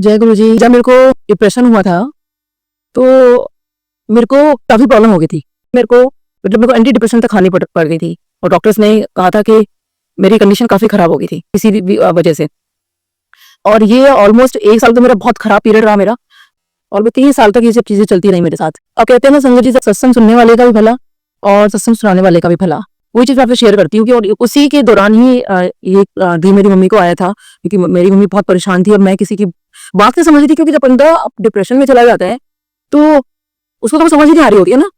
जय गुरु जी। जब मेरे को डिप्रेशन हुआ था तो मेरे को काफ़ी प्रॉब्लम हो गई थी। मेरे को एंटी डिप्रेशन तक खानी पड़ गई थी और डॉक्टर्स ने कहा था कि मेरी कंडीशन काफ़ी ख़राब हो गई थी किसी भी वजह से। और ये ऑलमोस्ट 1 साल तो मेरा बहुत ख़राब पीरियड रहा मेरा, और 3 साल तक ये सब चीज़ें चलती रही मेरे साथ। अब कहते हैं ना संगत जी, सत्संग सुनने वाले का भी भला और सत्संग सुनाने वाले का भी भला। वही चीज़ मैं आपसे शेयर करती हूँ कि और उसी के दौरान ही ये ड्रीम मेरी मम्मी को आया था, क्योंकि मेरी मम्मी बहुत परेशान थी और मैं किसी की बात नहीं समझ रही थी। क्योंकि जब बंदा डिप्रेशन में चला जाता है तो उसको तो समझ ही नहीं आ रही होती है ना।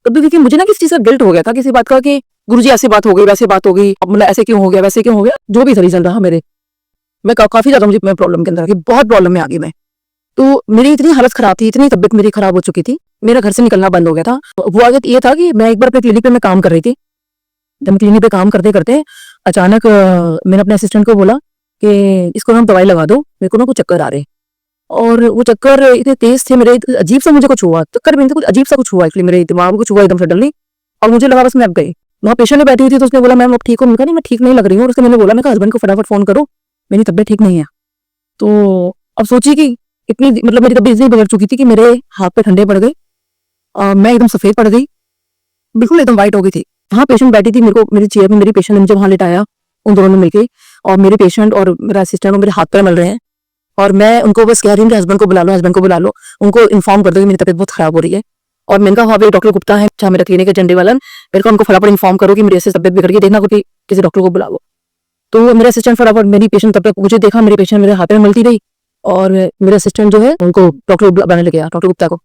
तब क्योंकि मुझे ना किसी चीज़ का गिल्ट हो गया था, किसी बात का, कि गुरुजी ऐसी बात हो गई, वैसे बात हो गई, अब मतलब ऐसे क्यों हो गया, वैसे क्यों हो गया, जो भी रीजन रहा मेरे, मैं काफ़ी ज़्यादा मुझे प्रॉब्लम के अंदर आ गई, बहुत प्रॉब्लम में आ गई मैं। तो मेरी इतनी हालत खराब थी, इतनी तबियत मेरी खराब हो चुकी थी, मेरा घर से निकलना बंद हो गया था। वो आगे ये था कि मैं एक बार अपने क्लिनिक पे मैं काम कर रही थी। जब मैं क्लिनिक पे काम करते करते अचानक मैंने अपने असिस्टेंट को बोला कि इसको हम दवाई लगा दो, मेरे को ना कुछ चक्कर आ रहे। और वो चक्कर इतने तेज थे मेरे, अजीब सा मुझे कुछ हुआ, चक्कर में कुछ अजीब सा कुछ हुआ, एक्चुअली मेरे दिमाग में कुछ हुआ एकदम सडनली। और मुझे लगा बस मैं अब गई। वहाँ पेशेंट बैठी हुई थी तो उसने बोला मैम अब ठीक हो? मैंने कहा नहीं मैं ठीक नहीं लग रही हूँ। और उसने मैंने बोला, मैं हस्बैंड को फटाफट फोन करो, मेरी तबियत ठीक नहीं है। तो अब सोचिए कि इतनी मतलब मेरी तबियत इतनी बिगड़ चुकी थी कि मेरे हाथ पे ठंडे पड़ गए, मैं एकदम सफेद पड़ गई, बिल्कुल एकदम व्हाइट हो गई थी। वहाँ पेशेंट बैठी थी, मेरे को मेरी चेयर में मेरी पेशेंट ने मुझे वहाँ लिटाया, उन दोनों ने मिलकर, और मेरे पेशेंट और मेरा असिस्टेंट मेरे हाथ पर मल रहे हैं। और मैं उनको बस कह रही हूँ कि हस्बैंड को बुला लो, हस्बैंड को बुला लो, उनको इन्फॉर्म कर दो कि मेरी तबियत बहुत खराब हो रही है। और मैंने कहा वहाँ पे डॉक्टर गुप्ता है, अच्छा मेरा क्लिनिक है झंडे वाला, मेरे को उनको फटाफट इन्फॉर्म करो कि मेरी ऐसे तबियत बिगड़ गई, देखना कोई किसी डॉक्टर को बुलाओ। तो मेरा असिस्टेंट फटाफट मेरी पेशेंट, तब तक मुझे देखा, मेरी पेशेंट मेरे हाथ में मलती रही, और मेरा असिस्टेंट जो है उनको डॉक्टर बुलाने लगे, डॉक्टर गुप्ता को।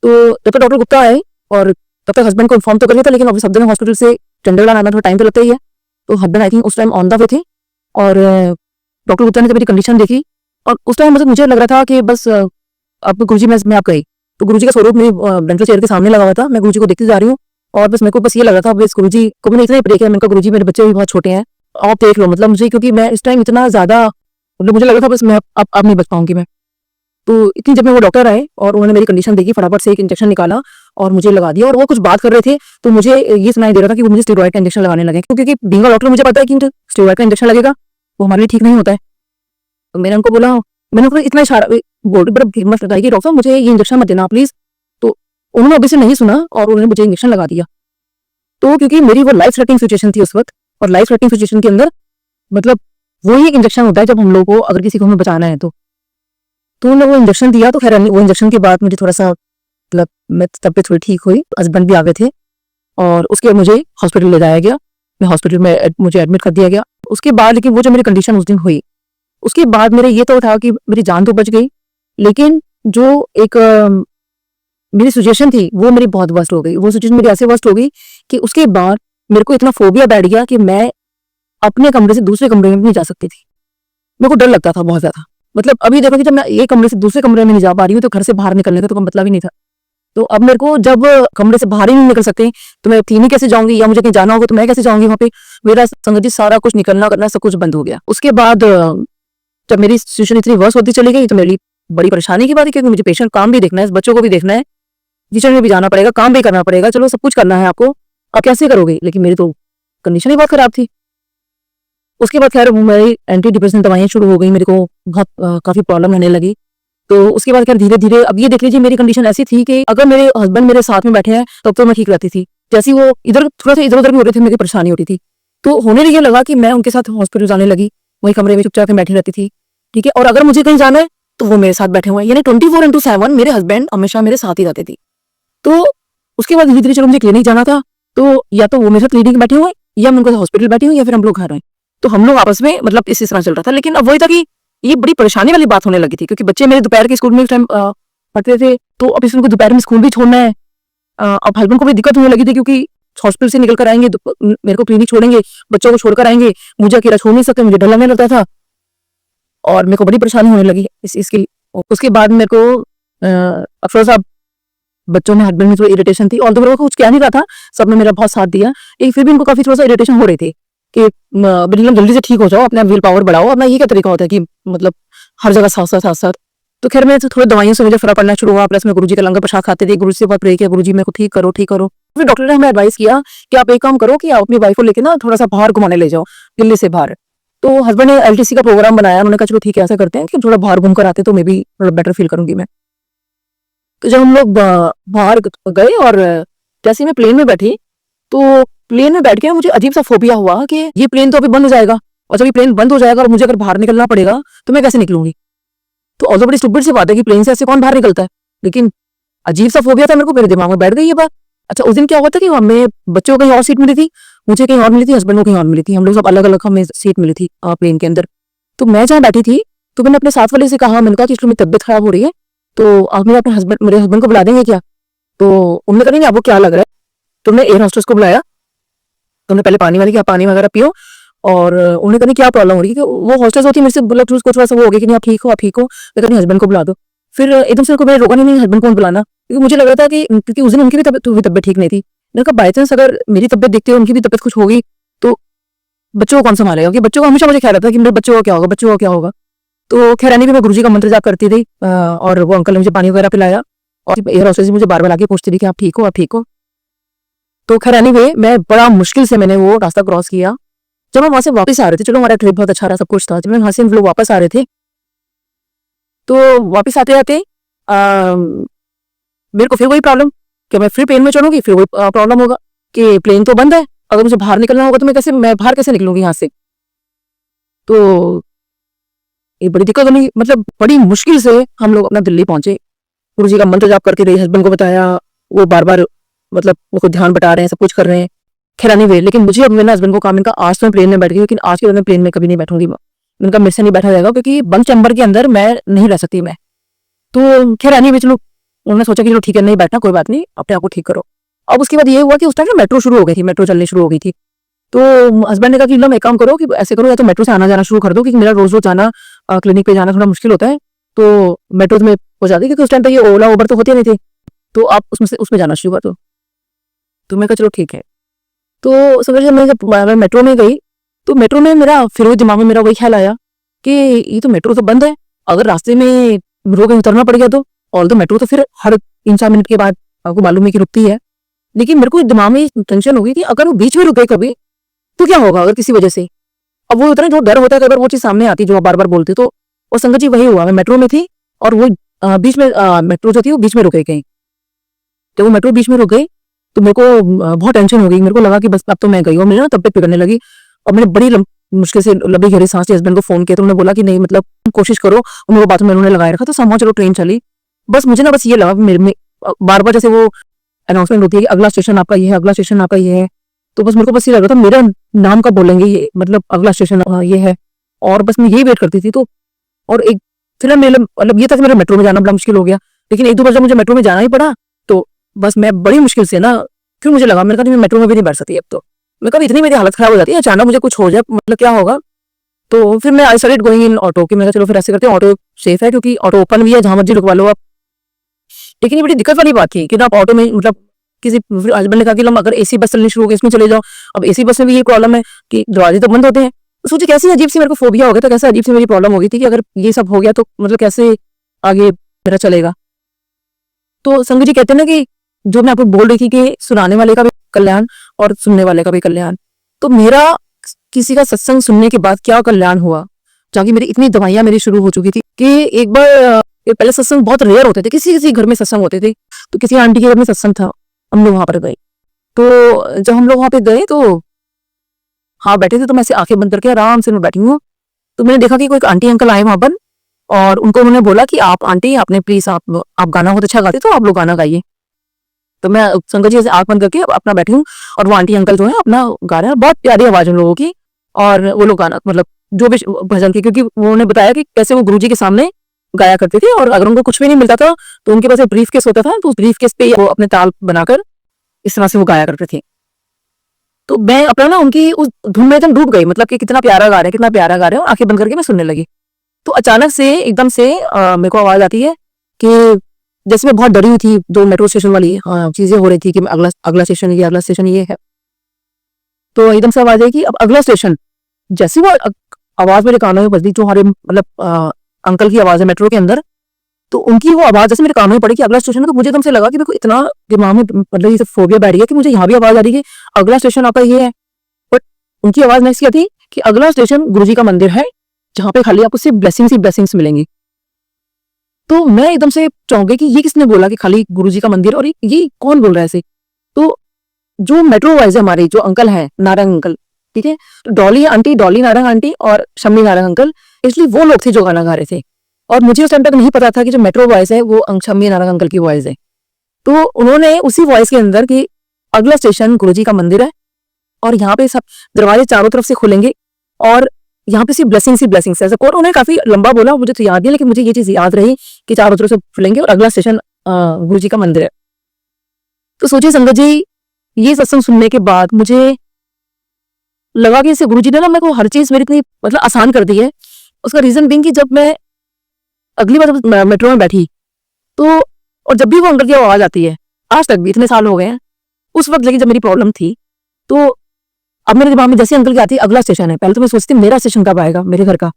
तो जब तक डॉक्टर गुप्ता आए, और तब तक हस्बैंड को इन्फॉर्म तो कर लिया था, लेकिन ऑब्वियस हस्बैंड हॉस्पिटल से चंडीगढ़ आना थोड़ा टाइम तो लगता ही है। तो हस्बैंड आई थिंक उस टाइम ऑन द वे थे, और डॉक्टर गुप्ता ने जब मेरी कंडीशन देखी, और उस टाइम मतलब मुझे लग रहा था कि बस अब गुरुजी मैं आप गई। तो गुरुजी का स्वरूप मेरी डेंटल चेयर के सामने लगा हुआ था, मैं गुरुजी को देखती जा रही हूँ, और बस मेरे को बस ये लग रहा था बस गुरुजी को मैंने इतना ही प्रे किया, मैंने कहा गुरुजी मेरे बच्चे भी बहुत छोटे हैं, आप देख लो, मतलब मुझे, क्योंकि मैं इस टाइम इतना ज्यादा मतलब मुझे लग रहा था बस मैं अब नहीं बच पाऊंगी मैं। तो इतनी जब में वो डॉक्टर आए और उन्होंने मेरी कंडीशन देखी, फटाफट से एक इंजेक्शन निकाला और मुझे लगा दिया। और वो कुछ बात कर रहे थे तो मुझे ये सुनाई दे रहा था कि वो मुझे स्टेरॉइड का इंजेक्शन लगाने लगे, क्योंकि बीइंग अ डॉक्टर मुझे पता है कि स्टेरॉइड का इंजेक्शन लगेगा वो हमारे लिए ठीक नहीं होता है। तो मैंने उनको बोला, मैंने उनको इतना इशारा बोल बड़ा हिम्मत लगाई कि डॉक्टर साहब मुझे ये इंजेक्शन मत देना प्लीज। तो उन्होंने अभी से नहीं सुना और उन्होंने मुझे इंजेक्शन लगा दिया। तो क्योंकि मेरी वो लाइफ थ्रेटनिंग सिचुएशन थी उस वक्त, और लाइफ थ्रेटनिंग सिचुएशन के अंदर मतलब वही एक इंजेक्शन होता है जब हम लोगों को अगर किसी को हमें बचाना है तो उन्होंने वो इंजेक्शन दिया। तो खैर वो इंजेक्शन के बाद मुझे थोड़ा सा मतलब मैं तबियत थोड़ी ठीक हुई, हस्बैंड भी आ गए थे, और उसके बाद मुझे हॉस्पिटल ले जाया गया। मैं हॉस्पिटल में मुझे एडमिट कर दिया गया। उसके बाद लेकिन वो जो मेरी कंडीशन उस दिन हुई, उसके बाद मेरे ये तो था कि मेरी जान तो बच गई, लेकिन जो एक मेरी सिचुएशन थी वो मेरी बहुत वर्स्ट हो गई। वो सिचुएशन मेरी ऐसे वर्स्ट हो गई कि उसके बाद मेरे को इतना फोबिया बैठ गया कि मैं अपने कमरे से दूसरे कमरे में नहीं जा सकती थी। मेरे को डर लगता था बहुत ज्यादा। मतलब अभी देखो कि जब मैं एक कमरे से दूसरे कमरे में नहीं जा पा रही हूँ तो घर से बाहर निकलने का तो कोई मतलब ही नहीं था। तो अब मेरे को जब कमरे से बाहर ही नहीं निकल सकते तो मैं क्लिनिक कैसे जाऊंगी, या मुझे कहीं जाना होगा तो मैं कैसे जाऊंगी वहाँ पे। मेरा संगत जी सारा कुछ निकलना करना सब कुछ बंद हो गया। उसके बाद जब मेरी सिचुएशन इतनी वर्स होती चली गई तो मेरी बड़ी परेशानी की बात है, क्योंकि मुझे पेशेंट काम भी देखना है, बच्चों को भी देखना है, किचन में भी जाना पड़ेगा, काम भी करना पड़ेगा, चलो सब कुछ करना है आपको, आप कैसे करोगे। लेकिन मेरी तो कंडीशन ही बहुत खराब थी। उसके बाद खैर मेरी एंटी डिप्रेशन दवाइयाँ शुरू हो गई, मेरे को बहुत काफी प्रॉब्लम रहने लगी। तो उसके बाद खैर धीरे धीरे अब ये देख लीजिए मेरी कंडीशन ऐसी थी कि अगर मेरे हस्बैंड मेरे साथ में बैठे हैं तब तो मैं ठीक रहती थी, जैसे वो इधर थोड़ा सा इधर उधर भी हो रहे थे मेरी परेशानी होती थी। तो होने ये लगा कि मैं उनके साथ हॉस्पिटल जाने लगी, वही कमरे में चुपचाप बैठी रहती थी, ठीक है। और अगर मुझे कहीं जाना है तो वो मेरे साथ बैठे हुए हैं, यानी 24/7 मेरे हस्बैंड हमेशा मेरे साथ ही रहते थे। तो उसके बाद धीरे धीरे चलो मुझे क्लिनिक जाना था, तो या तो वो मेरे साथ क्लिनिक बैठे हुए या मैं उनके साथ हॉस्पिटल बैठी हुई या फिर हम लोग घर आए। तो हम लोग आपस में मतलब इस तरह चल रहा था। लेकिन अब वही था कि ये बड़ी परेशानी वाली बात होने लगी थी, क्योंकि बच्चे मेरे दोपहर के स्कूल में उस टाइम पढ़ते थे, तो अब इसको दोपहर में स्कूल भी छोड़ना है। अब हस्बैंड को भी दिक्कत होने लगी थी, क्योंकि हॉस्पिटल से निकल कर आएंगे, मेरे को क्लिनिक छोड़ेंगे, बच्चों को छोड़कर आएंगे, मुझे अकेला छोड़ नहीं सकते, मुझे डर लगने लगता था और मेरे को बड़ी परेशानी होने लगी इसकी। उसके बाद मेरे को अफरोज साहब बच्चों में हस्बैंड में थोड़ी इरिटेशन थी, और तो मेरे को कुछ कह नहीं रहा था, सबने मेरा बहुत साथ दिया, लेकिन फिर भी उनको काफी थोड़ा सा इरिटेशन हो रही थी कि बिल्कुल जल्दी से ठीक हो जाओ, अपना विल पावर बढ़ाओ। अपना ये क्या तरीका होता है कि मतलब हर जगह साथ साथ साथ साथ। तो खैर मैं थोड़ी दवाइयों से मुझे फर्क पड़ना शुरू हुआ, प्लस मैं गुरुजी का लंगर प्रसाद खाते थे, गुरु से बहुत प्रे किया, गुरुजी मेरे को ठीक करो ठीक करो। फिर डॉक्टर ने हमें एडवाइस किया कि आप एक काम करो कि आप अपनी वाइफ को लेकर ना थोड़ा सा बाहर घुमाने ले जाओ, दिल्ली से बाहर। तो हस्बैंड ने एलटीसी का प्रोग्राम बनाया, उन्होंने कहा चलो ठीक है ऐसा करते हैं कि थोड़ा बाहर घूम कर आते तो मे बी थोड़ा बेटर फील करूंगी मैं। तो जब हम लोग बाहर गए और जैसे ही मैं प्लेन में बैठी, तो प्लेन में बैठ के मुझे अजीब सा फोबिया हुआ कि ये प्लेन तो अभी बंद हो जाएगा, और जब ये प्लेन बंद हो जाएगा और मुझे अगर बाहर निकलना पड़ेगा तो मैं कैसे निकलूंगी। तो ऑल्सो बड़ी स्टूपिड सी बात है कि प्लेन से ऐसे कौन बाहर निकलता है, लेकिन अजीब सा फोबिया था मेरे को, मेरे दिमाग में बैठ गई ये बात। अच्छा, उस दिन क्या हुआ था कि हमें बच्चों को कहीं और सीट मिली थी, मुझे कहीं और मिली थी, हस्बैंड को कहीं और मिली थी, हम लोग सब अलग अलग हमें सीट मिली थी प्लेन के अंदर। तो मैं जहाँ बैठी थी तो मैंने अपने साथ वाले से कहा, मैंने कहा कि मेरी तबियत खराब हो रही है, तो आप मेरे हस्बैंड को बुला देंगे क्या। तो उन्होंने कहा नहीं आपको क्या लग रहा है। तुमने एयर होस्टेस को बुलाया, तुमने पहले पानी वाली, क्या पानी वगैरह पियो, और उन्होंने कहा क्या प्रॉब्लम हो रही है, कि वो हॉस्टेस होती है, मेरे से बोला कुछ थोड़ा सा वो हो गया कि नहीं आप ठीक हो, आप ठीक हो, मैं कहती हस्बैंड को बुला दो। फिर एकदम से मैंने रोका नहीं हस्बैंड को बुलाना, क्योंकि मुझे लग रहा था कि क्योंकि उस दिन उनकी भी तबियत ठीक नहीं थी। मैंने कहा बाई चांस अगर मेरी तबियत देखते हुए उनकी भी तबियत कुछ होगी तो बच्चों को कौन संभालेगा, क्योंकि बच्चों को हमेशा मुझे ख्याल रहता है कि मेरे बच्चों को क्या होगा, बच्चों को क्या होगा। तो खैर भी मैं गुरुजी का मंत्र जाप करती थी, और वो अंकल ने मुझे पानी वगैरह पिलाया, और एयर हॉस्टेस मुझे बार बार आके पूछती थी कि आप ठीक हो, आप ठीक हो। तो खैर मैं बड़ा मुश्किल से मैंने वो रास्ता क्रॉस किया। जब हम वहां से वापस आ रहे थे, चलो हमारा ट्रिप बहुत अच्छा रहा, सब कुछ था, जब वहां से हम लोग वापस आ रहे थे, तो वापस आते आते मेरे को फिर वही प्रॉब्लम कि मैं फिर प्लेन में चढ़ूंगी, फिर वही प्रॉब्लम होगा कि प्लेन तो बंद है, अगर मुझे बाहर निकलना होगा तो मैं बाहर कैसे निकलूंगी यहाँ से। तो ये बड़ी दिक्कत होनी, मतलब बड़ी मुश्किल से हम लोग अपना दिल्ली पहुंचे। गुरुजी का मंत्र जाप करके हस्बैंड को बताया, वो बार बार मतलब मुझको ध्यान बता रहे हैं, सब कुछ कर रहे हैं, खैर नहीं वे। लेकिन मुझे अब मैंने हस्बैंड को कहा, मैंने कहा आज तो मैं प्लेन में बैठ गई, लेकिन आज के बाद मैं प्लेन में कभी नहीं बैठूंगी। मैंने कहा मेरे से नहीं बैठा जाएगा, क्योंकि बंद चैम्बर के अंदर मैं नहीं रह सकती मैं। तो खैर नहीं चलो, उन्होंने सोचा कि चलो ठीक है नहीं बैठना, कोई बात नहीं, अपने आप को ठीक करो। अब उसके बाद ये हुआ कि उस टाइम मेट्रो शुरू हो गई थी, मेट्रो चलनी शुरू हो गई थी। तो हस्बैंड ने कहा कि लो एक काम करो कि ऐसे करो, या तो मेट्रो से आना जाना शुरू कर दो, क्योंकि मेरा रोज रोज जाना क्लिनिक पे जाना थोड़ा मुश्किल होता है, तो मेट्रो में हो जाती, क्योंकि उस टाइम पे ये ओला उबर तो होती नहीं थी, तो आप उसमें जाना शुरू कर दो। तो मैं कहा चलो ठीक है। तो समझ मैं जब मेट्रो में गई, तो मेट्रो में मेरा फिर वो दिमाग में मेरा वही ख्याल आया कि ये तो मेट्रो तो बंद है, अगर रास्ते में रोक उतरना पड़ गया तो, और तो मेट्रो तो फिर हर 3-4 मिनट के बाद आपको मालूम है कि रुकती है। लेकिन मेरे को दिमाग में टेंशन हो गई कि अगर वो बीच में रुके कभी तो क्या होगा, अगर किसी वजह से। अब वो उतना जो डर होता है, अगर वो चीज सामने आती जो बार बार बोलती, तो और संगत जी वही हुआ, मैं मेट्रो में थी और वो बीच में मेट्रो जो थी वो बीच में रुक गई। जब वो मेट्रो बीच में रुक गई तो मेरे को बहुत टेंशन हो गई, मेरे को लगा कि बस अब तो मैं गई, और मेरे ना तबियत बिगड़ने लगी। और मैंने बड़ी मुश्किल से लंबी गहरी सांस ली, हस्बैंड को फोन किया तो उन्होंने बोला कि नहीं मतलब कोशिश करो, और मेरे बाथरूम में उन्होंने लगाए रखा, तो समझो चलो ट्रेन चली। बस मुझे ना बस ये लगा मेरे में बार बार जैसे वो अनाउंसमेंट होती है कि अगला स्टेशन आपका ये है, अगला स्टेशन आपका ये है, तो बस मेरे को बस ये लग रहा था मेरा नाम कब बोलेंगे ये, मतलब अगला स्टेशन ये है, और बस मैं यही वेट करती थी। तो और एक फिर मेरा मतलब ये था कि मेरा मेट्रो में जाना बड़ा मुश्किल हो गया, लेकिन एक दो बार जब मुझे मेट्रो में जाना ही पड़ा तो बस मैं बड़ी मुश्किल से ना, फिर मुझे लगा मैंने कहा मैं मेट्रो में भी नहीं बैठ सकती अब तो, मैं कभी इतनी मेरी हालत खराब हो जाती है, अचानक मुझे कुछ हो जाए मतलब क्या होगा। तो फिर मैं I started going in auto, कि मैंने चलो फिर ऐसे करते हैं, ऑटो सेफ है क्योंकि ऑटो ओपन भी है, जहां मर्जी रुकवा लो आप। लेकिन ये बड़ी दिक्कत वाली बात थी कि ना आप ऑटो में मतलब किसी हस्बैंड ने कहा कि अगर एसी बस चलनी शुरू हो गई इसमें चले जाओ। अब एसी बस में भी ये प्रॉब्लम है कि दरवाजे तो बंद होते हैं। तो सोचिए कैसी अजीब सी मेरे को फोबिया हो गया था, कैसे अजीब सी मेरी प्रॉब्लम हो गई थी कि अगर ये सब हो गया तो मतलब कैसे आगे मेरा चलेगा। तो संगत जी कहते हैं ना कि जो मैं आपको बोल रही थी कि सुनाने वाले का भी कल्याण और सुनने वाले का भी कल्याण, तो मेरा किसी का सत्संग सुनने के बाद क्या कल्याण हुआ, जबकि मेरी इतनी दवाइयां मेरी शुरू हो चुकी थी कि एक बार पहले सत्संग बहुत रेयर होते थे, किसी किसी घर में सत्संग होते थे, तो किसी आंटी के घर में सत्संग था, हम लोग वहां पर गए। तो जब हम लोग वहां पे गए तो हाँ बैठे थे, तो मैं ऐसे आंखें बंद करके आराम से मैं बैठी हूँ, तो मैंने देखा कि कोई आंटी अंकल आए वहां पर, और उनको उन्होंने बोला कि आप आंटी आपने प्लीज आप गाना बहुत अच्छा गाते तो आप लोग गाना गाइए। तो मैं संगत जी से आंख बंद करके अपना बैठी हूँ, और वो आंटी अंकल जो है अपना गा रहे हैं, बहुत प्यारी आवाज उन लोगों की, और वो लोग गाना मतलब जो भी भजन की, क्योंकि उन्होंने बताया कि कैसे वो गुरुजी के सामने गाया करते थे, और अगर उनको कुछ भी नहीं मिलता था तो उनके पास एक ब्रीफ केस होता था, तो उस ब्रीफ केस पे वो अपने ताल बनाकर इस तरह से वो गाया करते थे। तो मैं अपना ना उनकी उस धुन में एकदम डूब गई, मतलब कि कितना प्यारा गा रहे हैं, कितना प्यारा गा रहे हैं, और आंखें बंद करके मैं सुनने लगी। तो अचानक से एकदम से मेरे को आवाज आती है कि जैसे मैं बहुत डरी हुई थी, जो मेट्रो स्टेशन वाली चीजें हो रही थी कि अगला स्टेशन ये, अगला स्टेशन ये है, तो एकदम से आवाज आई कि अब अगला स्टेशन। जैसे वो आवाज मेरे कानों में बजती, जो हमारे मतलब अंकल की आवाज है मेट्रो के अंदर, तो उनकी वो आवाज जैसे मेरे कानों में पड़ी कि अगला स्टेशन, तो मुझे एकदम से लगा कि मेरे को इतना दिमाग में मतलब ये फोबिया बैठ गया कि मुझे यहाँ भी आवाज आ रही है अगला स्टेशन आपका ये है। बट उनकी आवाज नेक्स्ट क्या थी कि अगला स्टेशन गुरुजी का मंदिर है, जहाँ पे खाली आपको सिर्फ ब्लेसिंग्स ही ब्लेसिंग्स मिलेंगी। तो मैं एकदम से चौंक गई कि ये किसने बोला कि खाली गुरुजी का मंदिर, और ये कौन बोल रहा है ऐसे। तो जो मेट्रो वाइज है हमारे जो अंकल हैं, नारंग अंकल, ठीक है, तो डॉली आंटी, डॉली नारंग आंटी और शम्मी नारंग अंकल, इसलिए वो लोग थे जो गाना गा रहे थे। और मुझे उस टाइम तक नहीं पता था कि जो मेट्रो वॉइस है वो शम्मी नारंग अंकल की वॉइस है। तो उन्होंने उसी वॉइस के अंदर कि अगला स्टेशन गुरुजी का मंदिर है, और यहाँ पे सब दरवाजे चारों तरफ से खुलेंगे, और यहाँ पे सिर्फ ब्लेसिंग्स है। ऐसा और उन्होंने काफी लंबा बोला, मुझे तो याद नहीं, लेकिन मुझे ये चीज याद रही कि चारों तरफ से खुलेंगे और अगला स्टेशन गुरुजी का मंदिर है। तो सोचिए संगत जी, ये सत्संग सुनने के बाद मुझे लगा कि इसे गुरुजी ने ना मेरे को हर चीज मेरी इतनी मतलब आसान कर दी है। उसका रीजन बीइंग कि जब मैं अगली बार जब मेट्रो में बैठी, तो और जब भी वो अंकल की आवाज आती है, आज तक भी इतने साल हो गए हैं, उस वक्त लेकिन जब मेरी प्रॉब्लम थी, तो अब मेरे दिमाग में जैसे अंकल की आती है अगला स्टेशन है, पहले तो मैं सोचती मेरा स्टेशन कब आएगा मेरे घर का।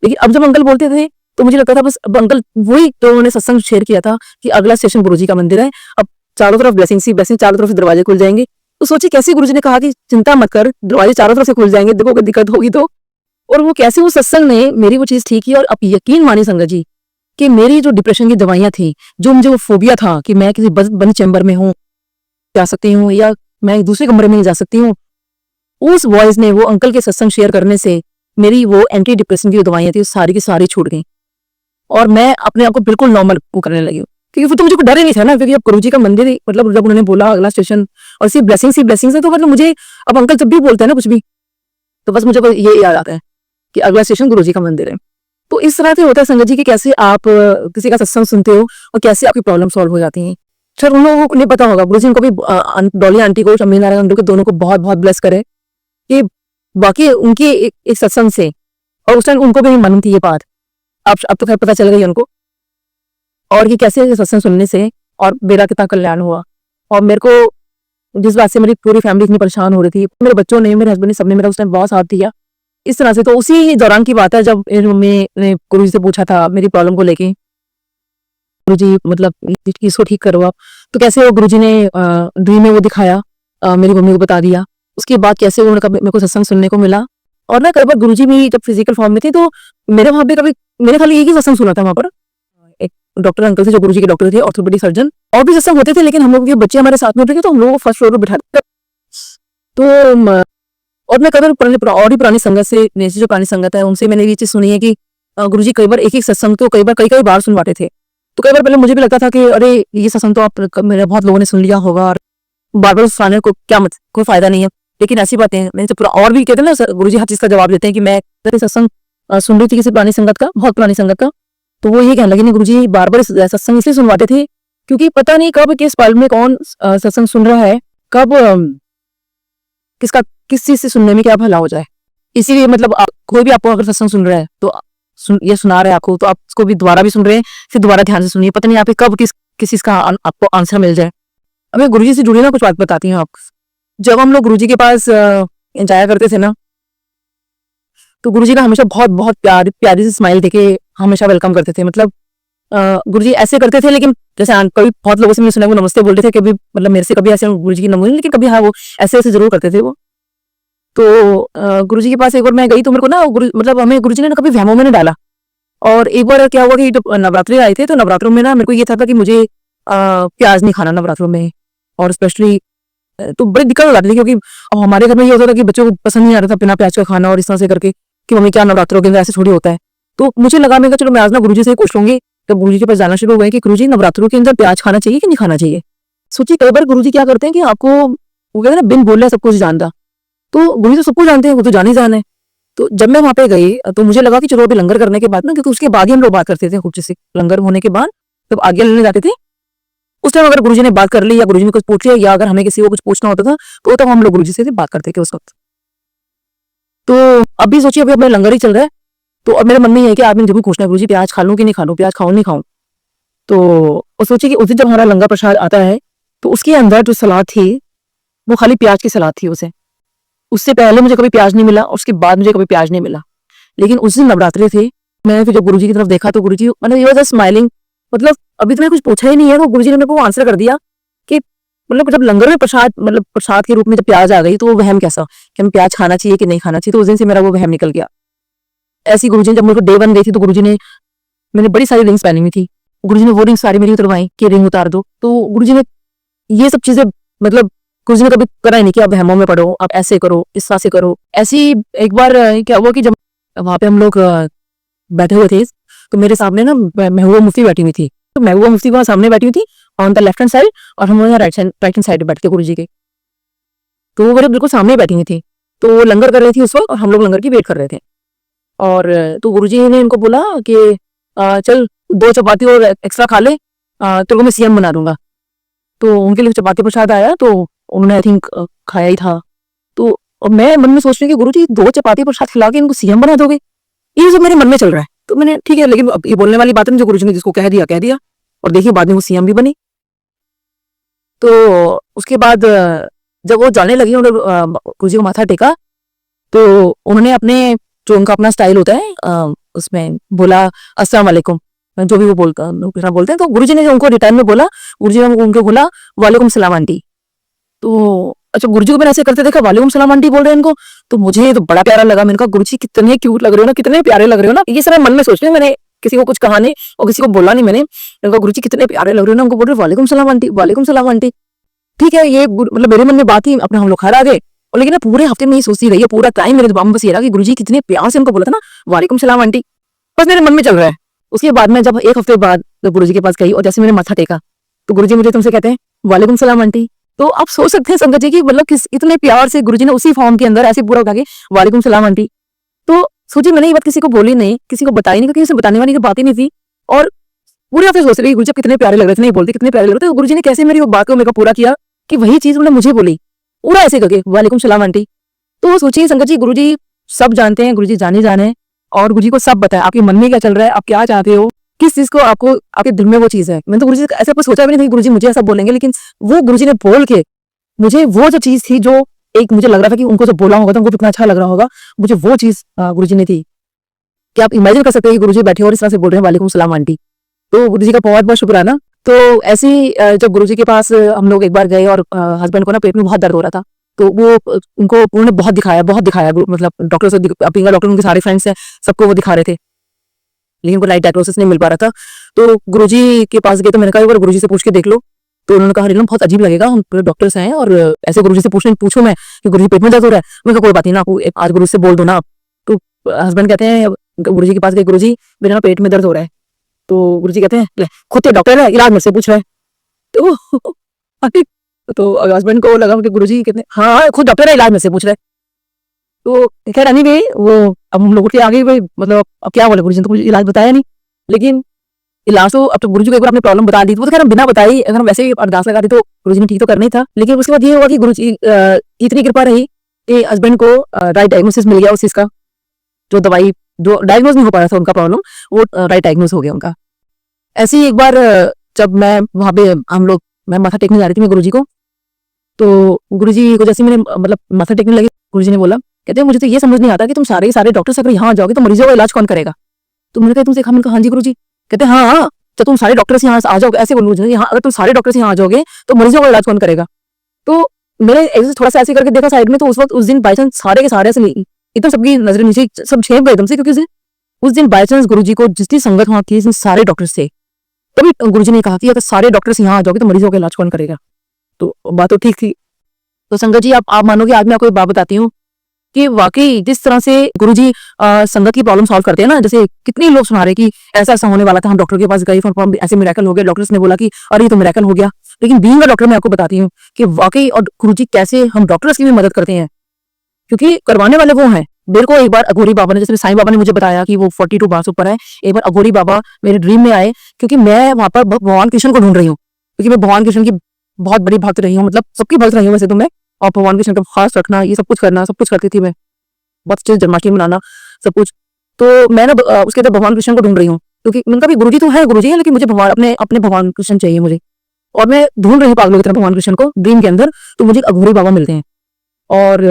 लेकिन अब जब अंकल बोलते थे तो मुझे लगता था बस अब अंकल वही तो उन्होंने सत्संग शेयर किया था कि अगला स्टेशन गुरुजी का मंदिर है, अब चारों तरफ ब्लेसिंग सी ब्लेसिंग, चारों तरफ से दरवाजे खुल जाएंगे। तो सोचिए कैसे गुरुजी ने कहा कि चिंता मत कर, दरवाजे चारों तरफ से खुल जाएंगे, देखो कोई दिक्कत होगी तो। और वो कैसे वो सत्संग ने मेरी वो चीज ठीक की। और अब यकीन मानिए संगत जी कि मेरी जो डिप्रेशन की दवाइयां थी, जो मुझे वो फोबिया था कि मैं किसी बंद चैम्बर में हूँ, जा सकती हूँ या मैं दूसरे कमरे में जा सकती हूँ, उस वॉइस ने, वो अंकल के सत्संग शेयर करने से मेरी वो एंटी डिप्रेशन की जो दवाइयां थी सारी की सारी छूट गई, और मैं अपने आप को बिल्कुल नॉर्मल वो करने लगी हूँ। क्योंकि फिर तो मुझे कोई डर ही नहीं था ना, क्योंकि अब गुरुजी का मंदिर मतलब जब उन्होंने बोला अगला स्टेशन और सिर्फ ब्लेसिंग्स है, तो मतलब मुझे अब अंकल जब भी बोलते हैं ना कुछ भी, तो बस मुझे ये याद आता है कि अगला स्टेशन गुरुजी का मंदिर है। तो इस तरह से होता है संगत जी कि कैसे आप किसी का सत्संग सुनते हो और कैसे आपकी प्रॉब्लम सॉल्व हो जाती है। सर उन लोगों को नहीं पता होगा, गुरुजी उनको भी डॉली आंटी को, शम्मी नारायण आंटी को, दोनों को बहुत बहुत ब्लेस करे कि बाकी उनके एक सत्संग से, और उस टाइम उनको भी नहीं मालूम थी ये बात, अब तो खैर पता चल गई उनको, और ये कैसे सत्संग सुनने से और मेरा कितना कल्याण हुआ। और मेरे को जिस बात से मेरी पूरी फैमिली इतनी परेशान हो रही थी, मेरे बच्चों ने, मेरे हस्बैंड ने, सबने मेरा उस टाइम बहुत साथ दिया इस तरह से। तो उसी दौरान की बात है जब मेरी मम्मी ने गुरुजी से पूछा था मेरी प्रॉब्लम को लेके, गुरुजी मतलब इसको ठीक करो आप। तो कैसे वो गुरुजी ने ड्रीम में वो दिखाया, मेरी मम्मी को बता दिया। उसके बाद कैसे उन्होंने मेरे को सत्संग सुनने को मिला। और ना कई बार गुरुजी भी जब फिजिकल फॉर्म में थे, तो मेरे वहां पे कभी मैंने खाली एक ही सत्संग सुना था वहां पर, एक डॉक्टर अंकल थे जो गुरुजी के डॉक्टर थे, ऑर्थोपेडिक सर्जन। और भी सत्संग होते थे, लेकिन हम लोग के बच्चे हमारे साथ में होते थे, तो हम लोग को फर्स्ट फ्लोर पर बिठाते। तो और मैं कई बार और भी पुरानी संगत से, मेरी जो पुरानी संगत है उनसे मैंने ये चीज सुनी है कि गुरुजी कई बार एक एक सत्संग तो कई बार सुनवाते थे। तो कई बार पहले मुझे भी लगता था कि अरे ये सत्संग तो आप मेरे बहुत लोगों ने सुन लिया होगा और बार बार सुनाने को क्या कोई फायदा नहीं है। लेकिन ऐसी बातें मैंने जब पूरा और भी कहते हैं ना, गुरुजी हर चीज का जवाब देते हैं कि मैं सत्संग सुन रही थी किसी पुरानी संगत का, बहुत पुरानी संगत का, तो वो ये कहने लगे नहीं गुरुजी बार बार सत्संग इसलिए सुनवाते थे क्योंकि पता नहीं कब किस पल में कौन सत्संग सुन रहा है, कब किसका किस चीज से सुनने में क्या भला हो जाए। इसीलिए मतलब कोई भी आपको अगर सत्संग सुन रहा है तो ये सुना रहे हैं आपको, तो आप उसको भी दोबारा भी सुन रहे हैं, फिर दोबारा ध्यान से सुनिए, पता नहीं आप कब किस चीज का आपको आंसर मिल जाए। अब मैं गुरुजी से जुड़ी ना कुछ बात बताती हूँ आपको। जब हम लोग गुरुजी के पास जाया करते थे ना, तो गुरुजी ना हमेशा बहुत बहुत प्यारी सी स्माइल देके हमेशा वेलकम करते थे। मतलब गुरुजी ऐसे करते थे, लेकिन जैसे कभी बहुत लोगों से मैंने सुना वो नमस्ते बोलते थे, कभी मतलब मेरे से कभी ऐसे गुरुजी की नमस्ते, लेकिन कभी हाँ वो ऐसे जरूर करते थे वो। तो गुरुजी के पास एक बार मैं गई, तो मेरे को ना मतलब हमें गुरुजी ने ना कभी वहमों में नहीं डाला। और एक बार क्या हुआ कि जब नवरात्रि आए थे, तो नवरात्रों में ना मेरे को ये था कि मुझे प्याज नहीं खाना नवरात्रों में, और स्पेशली तो बड़ी दिक्कत हो जाती थी क्योंकि हमारे घर में ये होता था कि बच्चों को पसंद नहीं आ रहा था बिना प्याज का खाना, और इस तरह से करके कि मम्मी क्या नवरात्रों के अंदर ऐसे थोड़ी होता है। तो मुझे लगा, मैं चलो मैं आज ना गुरुजी से पूछ लूंगी। तो गुरुजी के पास जाना शुरू हुआ कि गुरुजी नवरात्रों के अंदर प्याज खाना चाहिए कि नहीं खाना चाहिए। सोचिए कई बार गुरुजी क्या करते हैं कि आपको वो कहते हैं ना बिन बोले सब कुछ जानता, तो गुरुजी तो सब कुछ जानते हैं, वो तो जान ही जान है। तो जब मैं वहां पे गई तो मुझे लगा कि चलो अभी लंगर करने के बाद ना, क्योंकि उसके बाद ही हम लोग बात करते थे खूब से, लंगर होने के बाद जब आगे लेने जाते थे उस टाइम अगर गुरुजी ने बात कर ली या गुरुजी ने कुछ पूछ लिया, या अगर हमें किसी को कुछ पूछना होता था तो तब हम लोग गुरुजी से बात करते थे उस वक्त। तो अभी सोचिए अभी अपना लंगर ही चल रहा है, तो अब मेरे मन में ये है कि आपने जब भी पूछना है गुरुजी प्याज खा लूं कि नहीं खा लूं, प्याज खाऊं नहीं खाऊं। तो सोचिए कि उस दिन जब हमारा लंगर प्रसाद आता है तो उसके अंदर जो सलाद थी वो खाली प्याज की सलाद थी। उससे पहले मुझे कभी प्याज नहीं मिला, उसके बाद मुझे कभी प्याज नहीं मिला। लेकिन उस दिन नवरात्रि थे, मैंने फिर जब गुरुजी की तरफ देखा तो गुरुजी मैंने ये जस्ट स्माइलिंग, मतलब अभी तो मैंने कुछ पूछा ही नहीं है, तो गुरुजी ने मेरे को आंसर कर दिया कि मतलब जब लंगर में प्रसाद मतलब प्रसाद के रूप में जब प्याज आ गई तो वो वहम कैसा, कि हमें प्याज खाना चाहिए कि नहीं खाना चाहिए, तो उस दिन से मेरा वो वहम निकल गया। ऐसी गुरुजी ने जब मेरे को डे 1 गई थी तो गुरुजी ने, मैंने बड़ी सारी रिंग्स पहनी हुई थी, गुरुजी ने वो रिंग्स सारी मेरी उतरवाई कि रिंग उतार दो। तो गुरुजी ने ये सब चीजें, मतलब गुरुजी ने कभी करा ही नहीं कि आप वहमों में पढ़ो, आप ऐसे करो, इस तरह से करो। ऐसी एक बार क्या हुआ कि जब वहां पे हम लोग बैठे हुए थे, तो मेरे सामने ना महबूबा मुफ्ती बैठी हुई थी। तो महबूबा मुफ्ती वहां सामने बैठी हुई थी on the left hand side, और हम लोग राइट हैंड साइड बैठ के गुरुजी के, तो वो मेरे बिल्कुल सामने बैठी हुई थी। तो वो लंगर कर रही थी उस वक्त, और हम लोग लंगर की वेट कर रहे थे। और तो गुरुजी ने इनको बोला कि चल 2 चपाती और एक्स्ट्रा खा ले, तेरे को मैं सीएम बना दूंगा। तो उनके लिए चपाती प्रसाद आया, तो उन्होंने आई थिंक खाया ही था। तो अब मैं मन में सोच रही हूँ कि गुरुजी 2 चपाती प्रसाद खिला के इनको सीएम बना दोगे, ये सब मेरे मन में चल रहा है। तो मैंने ठीक है, लेकिन अब ये बोलने वाली बात है, जो गुरुजी ने जिसको कह दिया, और देखिए बाद में वो सीएम भी बनी। तो उसके बाद जब वो जाने लगी, उन्होंने गुरुजी को माथा टेका, तो उन्होंने अपने, जो उनका अपना स्टाइल होता है, उसमें बोला अस्सलाम वालेकुम, जो भी वो बोलते हैं। तो गुरुजी ने उनको रिटर्न में बोला, गुरुजी ने उनको बोला वालेकुम सलाम आंटी। तो अच्छा, गुरुजी को मैंने ऐसे करते देखा, वालेकुम सलाम आंटी बोल रहे हैं इनको, तो मुझे तो बड़ा प्यारा लगा। मैंने कहा गुरुजी कितने क्यूट लग रहे हो ना, कितने प्यारे लग रहे हो ना। ये सब मन में सोच रही हूँ, मैंने किसी को कुछ कहा नहीं और किसी को बोला नहीं। मैंने कहा गुरुजी कितने प्यारे लग रहे हो ना, उनको बोल रहे वालेकुम सलाम आंटी, वालेकुम सलाम आंटी। ठीक है, ये मतलब मेरे मन में बात ही, अपने हम लोग घर आ गए। और लेकिन पूरे हफ्ते में ये सोचती रही है, पूरा टाइम मेरे दिमाग में बस ये रहा कि गुरुजी कितने प्यार से उनको बोला था ना वालेकुम सलाम आंटी, बस मेरे मन में चल रहा है। उसके बाद में जब 1 हफ्ते बाद गुरुजी के पास गई और जैसे मैंने माथा टेका, तो गुरुजी मुझे तुमसे कहते हैं वालेकुम सलाम आंटी। तो आप सोच सकते हैं संगत जी की, मतलब किस इतने प्यार से गुरुजी ने उसी फॉर्म के अंदर ऐसे पूरा उठा के वालेकुम सलाम आंटी। तो सोचिए, मैंने ये बात किसी को बोली नहीं, किसी को बताई नहीं, क्योंकि इसे बताने वाली तो बात ही नहीं थी। और पूरे हफ्ते सोच रही गुरुजी कितने प्यारे लग रहे थे, नहीं बोलते कितने प्यारे लग रहे थे। गुरुजी ने कैसे मेरी वो बात को मेरे को पूरा किया कि वही चीज उन्होंने मुझे बोली, पूरा ऐसे करके वालेकुम सलाम आंटी। तो सोचिए संगत जी, गुरुजी सब जानते हैं, गुरुजी जाने, और गुरुजी को सब बताया आपके मन में क्या चल रहा है, आप क्या चाहते हो, किस चीज को आपको, आपके दिल में वो चीज है। मैंने तो गुरुजी ऐसा कुछ सोचा भी नहीं था कि गुरुजी मुझे ऐसा बोलेंगे, लेकिन वो गुरुजी ने बोल के मुझे वो जो चीज थी, जो एक मुझे लग रहा था कि उनको जो बोला होगा तो उनको कितना अच्छा लग रहा होगा, मुझे वो चीज गुरुजी ने थी। कि आप इमेजिन कर सकते हैं कि गुरुजी बैठे और इस तरह से बोल रहे हैं वालेकुम सलाम आंटी। तो गुरुजी का बहुत बहुत शुक्राना। तो ऐसे ही जब गुरुजी के पास हम लोग एक बार गए, और हस्बैंड को ना पेट में बहुत दर्द हो रहा था, तो वो उनको उन्होंने बहुत दिखाया, मतलब डॉक्टर से, पिंगा डॉक्टर उनके सारे फ्रेंड्स हैं, सबको वो दिखा रहे थे, लेकिन उनको राइट डायग्नोसिस नहीं मिल पा रहा था। तो गुरुजी के पास गए, तो मैंने कहा एक बार गुरुजी से पूछ के देख लो। तो उन्होंने कहा नीलम बहुत अजीब लगेगा, हम डॉक्टर्स हैं, और ऐसे गुरुजी से पूछूं मैं कि गुरुजी पेट में दर्द हो रहा है। मैं कहा कोई बात नहीं ना, आप आज गुरुजी से बोल दो ना आप। तो हस्बैंड कहते हैं, गुरुजी के पास गए, गुरुजी मेरे ना पेट में दर्द हो रहा है। तो गुरुजी कहते हैं ले, खुद तो डॉक्टर है, इलाज मुझसे पूछ रहा है। तो हस्बैंड को लगा कि गुरुजी कहते हैं हाँ खुद डॉक्टर है, इलाज मुझसे पूछ रहा है। तो खैर एनीवे, वो अब हम लोगों के आगे भाई, मतलब अब क्या बोले, गुरुजी ने तो कुछ इलाज बताया नहीं, लेकिन इलाज तो अब तो गुरुजी को एक बार अपनी प्रॉब्लम बता दी, वो तो खैर हम बिना बताई, अगर हम वैसे ही अरदास लगा दी तो गुरुजी ने ठीक तो करना ही था। लेकिन उसके बाद ये हुआ कि गुरुजी इतनी कृपा रही कि हस्बैंड को राइट डायग्नोसिस मिल गया उस चीज का, जो दवाई, जो डायग्नोज नहीं हो पा रहा था उनका प्रॉब्लम, वो राइट डायग्नोज हो गया उनका। ऐसे ही एक बार जब मैं वहां पे, हम लोग, मैं माथा टेकने जा रही थी मैं गुरुजी को, तो गुरुजी को जैसे मैंने मतलब माथा टेकने लगी, गुरुजी ने बोला, कहते हैं मुझे तो ये समझ नहीं आता कि तुम सारे डॉक्टर्स अगर यहाँ जाओगे तो मरीजों का इलाज कौन करेगा। तो मैंने कहा तुमसे कहा, मैंने कहा हाँ जी गुरुजी। कहते हैं हाँ, तो तुम सारे डॉक्टर्स यहाँ आ जाओगे, ऐसे बोलो यहाँ, अगर तुम सारे डॉक्टर्स यहाँ आ जाओगे तो मरीजों का इलाज कौन करेगा। तो मैंने थोड़ा सा ऐसे करके देखा साइड में, तो उस वक्त उस दिन बाई चांस सारे के सारे से एकदम सबकी नजर नीचे सब छेप गए एकदम से, क्योंकि उस दिन बाई चांस गुरुजी को जितनी संगत वहां थी, सारे डॉक्टर्स थे, तभी गुरुजी ने कहा कि अगर सारे डॉक्टर्स यहाँ आ जाओगे तो मरीजों का इलाज कौन करेगा। तो बात तो ठीक थी। तो संगत जी, आप मानोगे, आज मैं आपको एक बात बताती हूँ कि वाकई जिस तरह से गुरुजी संगत की प्रॉब्लम सॉल्व करते हैं ना, जैसे कितने लोग सुना रहे कि ऐसा ऐसा होने वाला था, हम डॉक्टर के पास गए, ऐसे मिरेकल हो गया, डॉक्टर्स ने बोला कि अरे ये तो मिरेकल हो गया। लेकिन बीइंग अ डॉक्टर मैं आपको बताती हूँ कि वाकई, और गुरुजी कैसे हम डॉक्टर्स की भी मदद करते हैं, क्योंकि करवाने वाले वो हैं। मेरे को एक बार अघोरी बाबा ने, जैसे साईं बाबा ने मुझे बताया कि वो 42 बार ऊपर है, एक बार अघोरी बाबा मेरे ड्रीम में आए, क्योंकि मैं वहां पर भगवान कृष्ण को ढूंढ रही हूँ, क्योंकि मैं भगवान कृष्ण की बहुत बड़ी भक्त रही हूँ, मतलब सबकी भक्त रही हूँ वैसे तो मैं, और भगवान कृष्ण का खास रखना, ये सब कुछ करना, सब कुछ करती थी मैं, बहुत अच्छे जन्माष्टमी मनाना, सब कुछ। तो मैं ना उसके अंदर भगवान कृष्ण को ढूंढ रही हूँ, क्योंकि उनका भी गुरुजी तो है, गुरुजी है, लेकिन मुझे भगवान, अपने भगवान कृष्ण चाहिए मुझे, और मैं ढूंढ रही हूँ पागलों की तरह भगवान कृष्ण को ड्रीम के अंदर। तो मुझे अघोरी बाबा मिलते हैं, और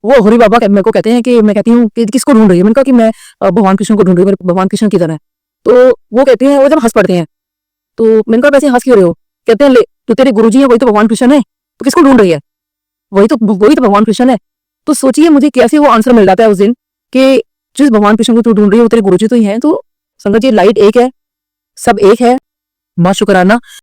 वो अघोरी बाबा मेरे को कहते हैं कि, मैं कहती हूँ कि किसको ढूंढ रही है, मैंने कहा कि मैं भगवान कृष्ण को ढूंढ रही हूँ, भगवान कृष्ण की तरह। तो वो कहते हैं, वो जब हंस पड़ते हैं, तो मैंने कहा वैसे हंस क्यों रहे हो। कहते हैं ले, तो तेरे गुरुजी है वही तो भगवान कृष्ण है, तो किसको ढूंढ रही है, वही तो भगवान कृष्ण है। तो सोचिए मुझे कैसे वो आंसर मिल जाता है उस दिन कि जिस भगवान कृष्ण को तू ढूंढ रही है वो तेरे गुरुजी तो ही हैं। तो संगत जी लाइट एक है, सब एक है, माँ शुक्राना।